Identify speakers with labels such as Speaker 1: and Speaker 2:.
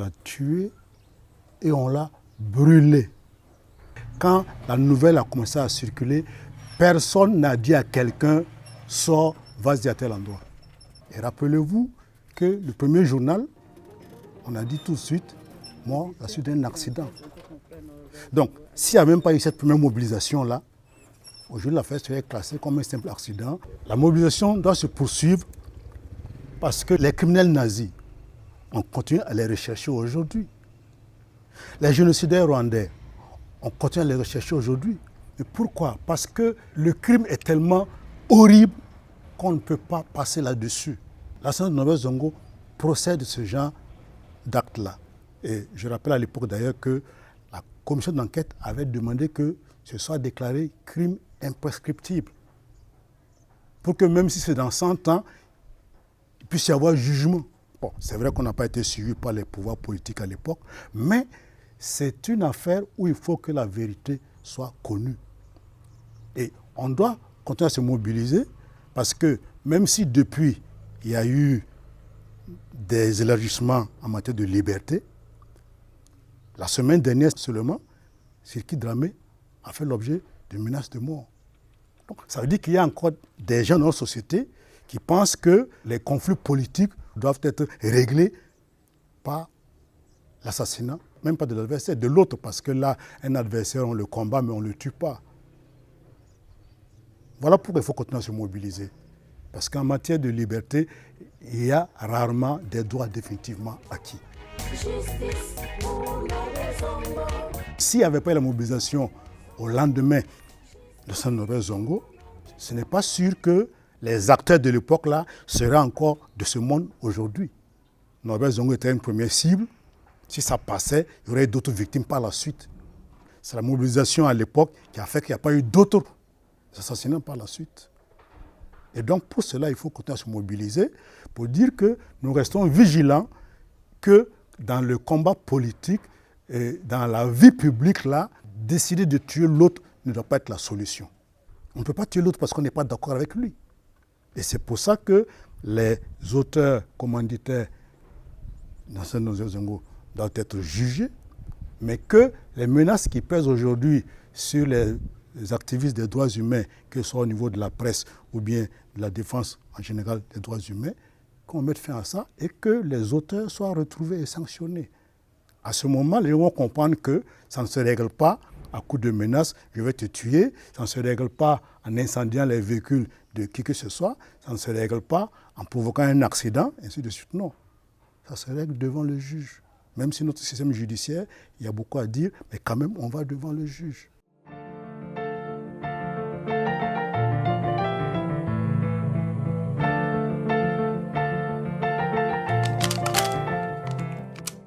Speaker 1: l'a tué et on l'a brûlé. Quand la nouvelle a commencé à circuler, personne n'a dit à quelqu'un « sors, vas-y à tel endroit ». Et rappelez-vous que le premier journal, on a dit tout de suite « mort à la suite d'un accident ». Donc, s'il n'y a même pas eu cette première mobilisation-là, aujourd'hui l'affaire serait classée comme un simple accident. La mobilisation doit se poursuivre parce que les criminels nazis, on continue à les rechercher aujourd'hui. Les génocidaires rwandais, on continue à les rechercher aujourd'hui. Mais pourquoi? Parce que le crime est tellement horrible qu'on ne peut pas passer là-dessus. L'Assemblée de Norbert Zongo procède de ce genre d'actes-là. Et je rappelle à l'époque d'ailleurs que la commission d'enquête avait demandé que ce soit déclaré crime imprescriptible. Pour que même si c'est dans 100 ans, il puisse y avoir jugement. Bon, c'est vrai qu'on n'a pas été suivi par les pouvoirs politiques à l'époque, mais c'est une affaire où il faut que la vérité soit connue. Et on doit continuer à se mobiliser parce que même si depuis il y a eu des élargissements en matière de liberté, la semaine dernière seulement, Siriki Dramé a fait l'objet de menaces de mort. Donc, ça veut dire qu'il y a encore des gens dans notre société qui pensent que les conflits politiques doivent être réglés par l'assassinat, même pas de l'adversaire, de l'autre, parce que là, un adversaire, on le combat, mais on ne le tue pas. Voilà pourquoi il faut continuer à se mobiliser. Parce qu'en matière de liberté, il y a rarement des droits définitivement acquis. S'il n'y avait pas eu la mobilisation au lendemain de Saint Norbert Zongo, ce n'est pas sûr que les acteurs de l'époque là seraient encore de ce monde aujourd'hui. Norbert Zongo était une première cible. Si ça passait, il y aurait d'autres victimes par la suite. C'est la mobilisation à l'époque qui a fait qu'il n'y a pas eu d'autres assassinats par la suite. Et donc pour cela, il faut continuer à se mobiliser pour dire que nous restons vigilants que dans le combat politique et dans la vie publique, là, décider de tuer l'autre ne doit pas être la solution. On ne peut pas tuer l'autre parce qu'on n'est pas d'accord avec lui. Et c'est pour ça que les auteurs commanditaires dans Saint Norbert Zongo doivent être jugés, mais que les menaces qui pèsent aujourd'hui sur les activistes des droits humains, que ce soit au niveau de la presse ou bien de la défense en général des droits humains, qu'on mette fin à ça et que les auteurs soient retrouvés et sanctionnés. À ce moment, les gens vont comprendre que ça ne se règle pas à coup de menaces, je vais te tuer, ça ne se règle pas en incendiant les véhicules de qui que ce soit, ça ne se règle pas en provoquant un accident, ainsi de suite. Non, ça se règle devant le juge. Même si notre système judiciaire, il y a beaucoup à dire, mais quand même, on va devant le juge.